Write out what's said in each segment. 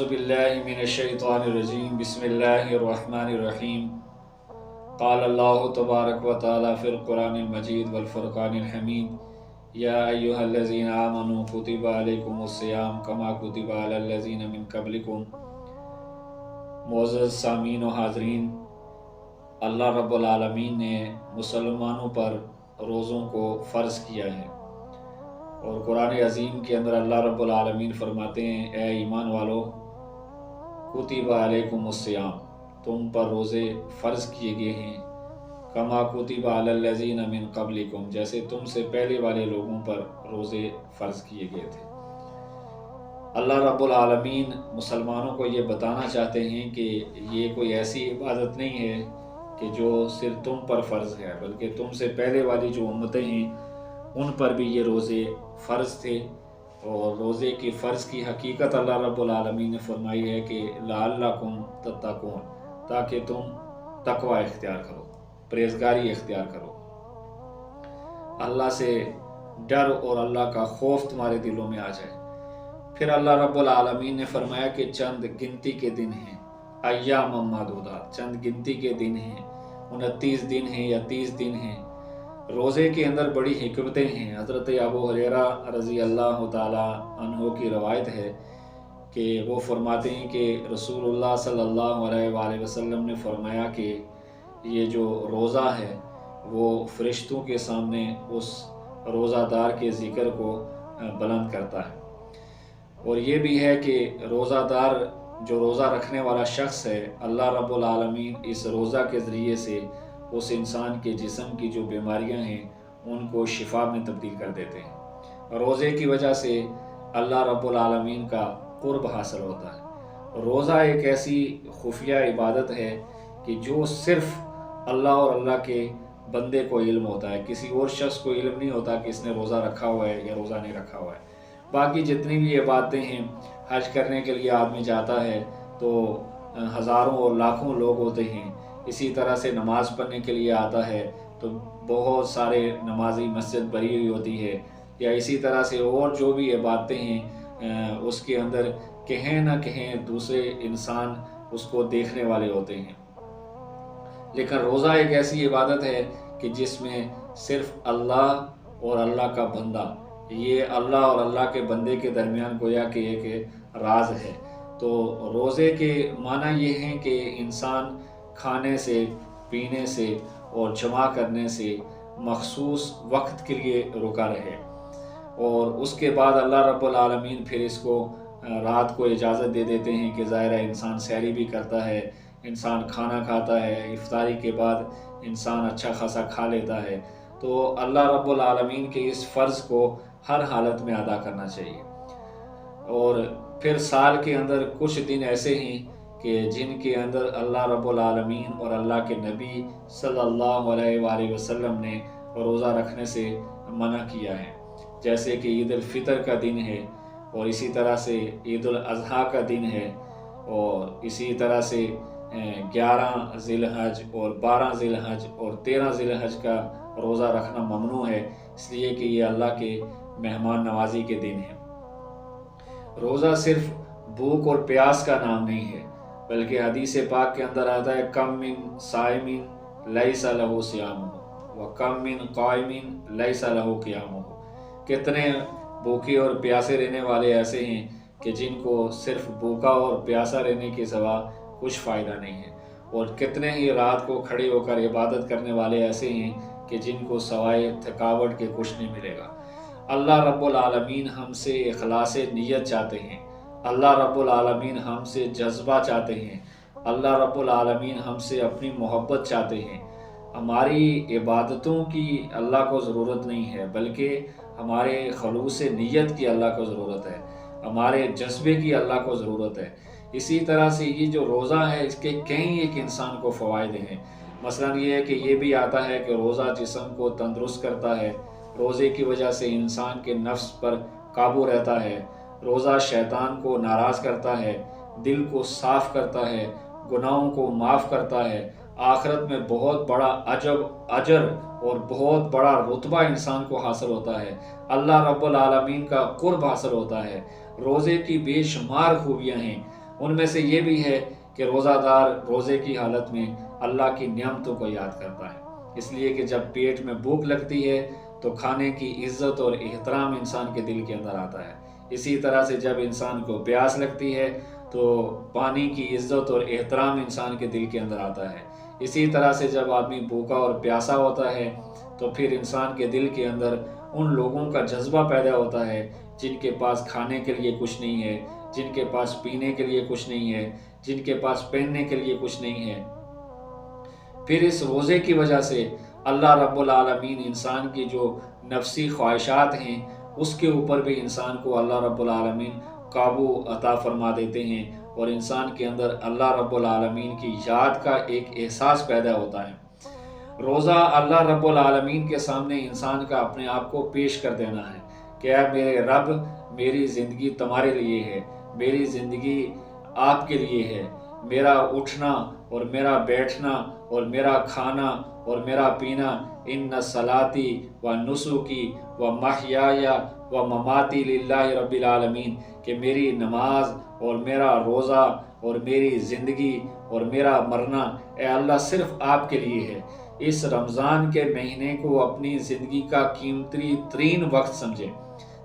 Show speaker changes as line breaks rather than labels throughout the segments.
اعوذ باللہ من الشیطان الرجیم بسم اللہ الرحمن الرحیم قال اللہ تبارک و تعالی فی القرآن المجید والفرقان الحمید یا ایہا الذین آمنوا کتب علیکم الصیام کما کتب علی الذین من قبلکم۔ معزز سامعین و حاضرین، اللہ رب العالمین نے مسلمانوں پر روزوں کو فرض کیا ہے، اور قرآن عظیم کے اندر اللہ رب العالمین فرماتے ہیں اے ایمان والو کتب علیکم الصیام، تم پر روزے فرض کیے گئے ہیں، کما کتب علی الذین من قبلکم، جیسے تم سے پہلے والے لوگوں پر روزے فرض کیے گئے تھے۔ اللہ رب العالمین مسلمانوں کو یہ بتانا چاہتے ہیں کہ یہ کوئی ایسی عبادت نہیں ہے کہ جو صرف تم پر فرض ہے، بلکہ تم سے پہلے والی جو امتیں ہیں ان پر بھی یہ روزے فرض تھے، اور روزے کی فرض کی حقیقت اللہ رب العالمین نے فرمائی ہے کہ لعلکم تتقون، تاکہ تم تقوی اختیار کرو، پرہیزگاری اختیار کرو، اللہ سے ڈر اور اللہ کا خوف تمہارے دلوں میں آ جائے۔ پھر اللہ رب العالمین نے فرمایا کہ چند گنتی کے دن ہیں، ایام معدودات، چند گنتی کے دن ہیں، 29 دن ہیں یا 30 دن ہیں۔ روزے کے اندر بڑی حکمتیں ہیں۔ حضرت ابو ہریرہ رضی اللہ تعالی عنہ کی روایت ہے کہ وہ فرماتے ہیں کہ رسول اللہ صلی اللہ علیہ وآلہ وسلم نے فرمایا کہ یہ جو روزہ ہے وہ فرشتوں کے سامنے اس روزہ دار کے ذکر کو بلند کرتا ہے، اور یہ بھی ہے کہ روزہ دار جو روزہ رکھنے والا شخص ہے، اللہ رب العالمین اس روزہ کے ذریعے سے اس انسان کے جسم کی جو بیماریاں ہیں ان کو شفا میں تبدیل کر دیتے ہیں۔ روزے کی وجہ سے اللہ رب العالمین کا قرب حاصل ہوتا ہے۔ روزہ ایک ایسی خفیہ عبادت ہے کہ جو صرف اللہ اور اللہ کے بندے کو علم ہوتا ہے، کسی اور شخص کو علم نہیں ہوتا کہ اس نے روزہ رکھا ہوا ہے یا روزہ نہیں رکھا ہوا ہے۔ باقی جتنی بھی عبادتیں ہیں، حج کرنے کے لیے آدمی جاتا ہے تو ہزاروں اور لاکھوں لوگ ہوتے ہیں، اسی طرح سے نماز پڑھنے کے لیے آتا ہے تو بہت سارے نمازی مسجد بھری ہوئی ہوتی ہے، یا اسی طرح سے اور جو بھی عبادتیں ہیں اس کے اندر کہیں نہ کہیں دوسرے انسان اس کو دیکھنے والے ہوتے ہیں۔ لیکن روزہ ایک ایسی عبادت ہے کہ جس میں صرف اللہ اور اللہ کا بندہ، یہ اللہ اور اللہ کے بندے کے درمیان گویا کہ ایک راز ہے۔ تو روزے کے معنی یہ ہیں کہ انسان کھانے سے، پینے سے اور جمع کرنے سے مخصوص وقت کے لیے رکا رہے، اور اس کے بعد اللہ رب العالمین پھر اس کو رات کو اجازت دے دیتے ہیں کہ ظاہر ہے انسان سحری بھی کرتا ہے، انسان کھانا کھاتا ہے، افطاری کے بعد انسان اچھا خاصا کھا لیتا ہے۔ تو اللہ رب العالمین کے اس فرض کو ہر حالت میں ادا کرنا چاہیے۔ اور پھر سال کے اندر کچھ دن ایسے ہیں کہ جن کے اندر اللہ رب العالمین اور اللہ کے نبی صلی اللہ علیہ وآلہ وسلم نے روزہ رکھنے سے منع کیا ہے، جیسے کہ عید الفطر کا دن ہے، اور اسی طرح سے عید الاضحیٰ کا دن ہے، اور اسی طرح سے 11 ذی الحج اور 12 ذی الحج اور 13 ذی الحج کا روزہ رکھنا ممنوع ہے، اس لیے کہ یہ اللہ کے مہمان نوازی کے دن ہیں۔ روزہ صرف بھوک اور پیاس کا نام نہیں ہے، بلکہ حدیث پاک کے اندر آتا ہے کم من صائم لیس لہ صیامہ وکم من قائم لیس لہ قیامہ، کتنے بھوکے اور پیاسے رہنے والے ایسے ہیں کہ جن کو صرف بھوکا اور پیاسا رہنے کے سوا کچھ فائدہ نہیں ہے، اور کتنے ہی رات کو کھڑے ہو کر عبادت کرنے والے ایسے ہیں کہ جن کو سوائے تھکاوٹ کے کچھ نہیں ملے گا۔ اللہ رب العالمین ہم سے اخلاص نیت چاہتے ہیں، اللہ رب العالمین ہم سے جذبہ چاہتے ہیں، اللہ رب العالمین ہم سے اپنی محبت چاہتے ہیں۔ ہماری عبادتوں کی اللہ کو ضرورت نہیں ہے، بلکہ ہمارے خلوص نیت کی اللہ کو ضرورت ہے، ہمارے جذبے کی اللہ کو ضرورت ہے۔ اسی طرح سے یہ جو روزہ ہے اس کے کئی ایک انسان کو فوائد ہیں۔ مثلا یہ ہے کہ یہ بھی آتا ہے کہ روزہ جسم کو تندرست کرتا ہے، روزے کی وجہ سے انسان کے نفس پر قابو رہتا ہے، روزہ شیطان کو ناراض کرتا ہے، دل کو صاف کرتا ہے، گناہوں کو معاف کرتا ہے، آخرت میں بہت بڑا اجر اور بہت بڑا رتبہ انسان کو حاصل ہوتا ہے، اللہ رب العالمین کا قرب حاصل ہوتا ہے۔ روزے کی بے شمار خوبیاں ہیں، ان میں سے یہ بھی ہے کہ روزہ دار روزے کی حالت میں اللہ کی نعمتوں کو یاد کرتا ہے، اس لیے کہ جب پیٹ میں بھوک لگتی ہے تو کھانے کی عزت اور احترام انسان کے دل کے اندر آتا ہے۔ اسی طرح سے جب انسان کو پیاس لگتی ہے تو پانی کی عزت اور احترام انسان کے دل کے اندر آتا ہے۔ اسی طرح سے جب آدمی بھوکا اور پیاسا ہوتا ہے تو پھر انسان کے دل کے اندر ان لوگوں کا جذبہ پیدا ہوتا ہے جن کے پاس کھانے کے لیے کچھ نہیں ہے، جن کے پاس پینے کے لیے کچھ نہیں ہے، جن کے پاس پہننے کے لیے کچھ نہیں ہے۔ پھر اس روزے کی وجہ سے اللہ رب العالمین انسان کی جو نفسی خواہشات ہیں اس کے اوپر بھی انسان کو اللہ رب العالمین قابو عطا فرما دیتے ہیں، اور انسان کے اندر اللہ رب العالمین کی یاد کا ایک احساس پیدا ہوتا ہے۔ روزہ اللہ رب العالمین کے سامنے انسان کا اپنے آپ کو پیش کر دینا ہے کہ اے میرے رب، میری زندگی تمہارے لیے ہے، میری زندگی آپ کے لیے ہے، میرا اٹھنا اور میرا بیٹھنا اور میرا کھانا اور میرا پینا ان صلاتی و نسکی و محیای و مماتی للہ رب العالمین، کہ میری نماز اور میرا روزہ اور میری زندگی اور میرا مرنا اے اللہ صرف آپ کے لیے ہے۔ اس رمضان کے مہینے کو اپنی زندگی کا قیمتی ترین وقت سمجھیں،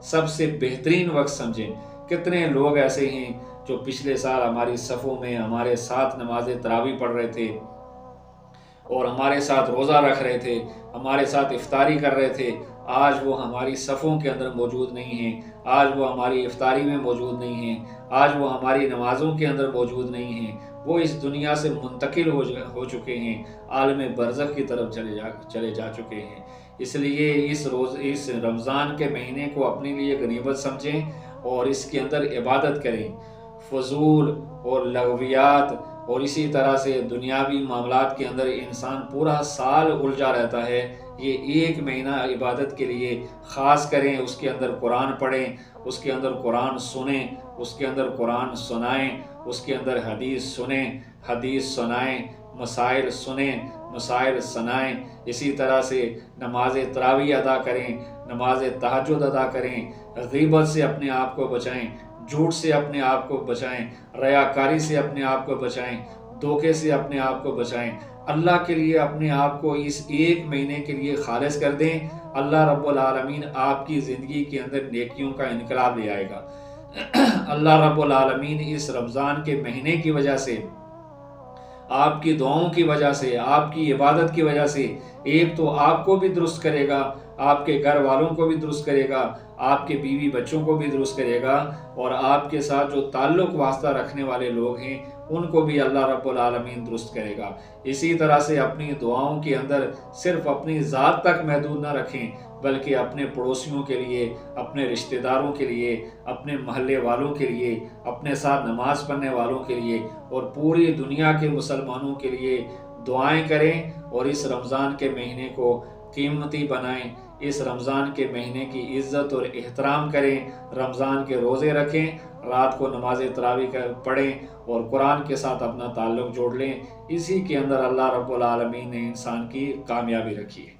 سب سے بہترین وقت سمجھیں۔ کتنے لوگ ایسے ہیں جو پچھلے سال ہماری صفوں میں ہمارے ساتھ نماز تراویح پڑھ رہے تھے اور ہمارے ساتھ روزہ رکھ رہے تھے، ہمارے ساتھ افطاری کر رہے تھے، آج وہ ہماری صفوں کے اندر موجود نہیں ہیں، آج وہ ہماری افطاری میں موجود نہیں ہیں، آج وہ ہماری نمازوں کے اندر موجود نہیں ہیں، وہ اس دنیا سے منتقل ہو چکے ہیں، عالم برزخ کی طرف چلے جا چکے ہیں۔ اس لیے اس رمضان کے مہینے کو اپنے لیے غنیمت سمجھیں اور اس کے اندر عبادت کریں۔ فضول اور لغویات اور اسی طرح سے دنیاوی معاملات کے اندر انسان پورا سال الجھا رہتا ہے، یہ ایک مہینہ عبادت کے لیے خاص کریں، اس کے اندر قرآن پڑھیں، اس کے اندر قرآن سنیں، اس کے اندر قرآن سنائیں، اس کے اندر حدیث سنیں، حدیث سنائیں، مسائل سنیں، مسائل سنائیں۔ اسی طرح سے نماز تراویح ادا کریں، نماز تہجد ادا کریں، غیبت سے اپنے آپ کو بچائیں، جھوٹ سے اپنے آپ کو بچائیں، ریاکاری سے اپنے آپ کو بچائیں، دھوکے سے اپنے آپ کو بچائیں۔ اللہ کے لیے اپنے آپ کو اس ایک مہینے کے لیے خالص کر دیں، اللہ رب العالمین آپ کی زندگی کے اندر نیکیوں کا انقلاب لے آئے گا۔ اللہ رب العالمین اس رمضان کے مہینے کی وجہ سے، آپ کی دعاؤں کی وجہ سے، آپ کی عبادت کی وجہ سے ایک تو آپ کو بھی درست کرے گا، آپ کے گھر والوں کو بھی درست کرے گا، آپ کے بیوی بچوں کو بھی درست کرے گا، اور آپ کے ساتھ جو تعلق واسطہ رکھنے والے لوگ ہیں ان کو بھی اللہ رب العالمین درست کرے گا۔ اسی طرح سے اپنی دعاؤں کے اندر صرف اپنی ذات تک محدود نہ رکھیں، بلکہ اپنے پڑوسیوں کے لیے، اپنے رشتہ داروں کے لیے، اپنے محلے والوں کے لیے، اپنے ساتھ نماز پڑھنے والوں کے لیے اور پوری دنیا کے مسلمانوں کے لیے دعائیں کریں، اور اس رمضان کے مہینے کو قیمتی بنائیں، اس رمضان کے مہینے کی عزت اور احترام کریں، رمضان کے روزے رکھیں، رات کو نماز تراویح پڑھیں اور قرآن کے ساتھ اپنا تعلق جوڑ لیں۔ اسی کے اندر اللہ رب العالمین نے انسان کی کامیابی رکھی ہے۔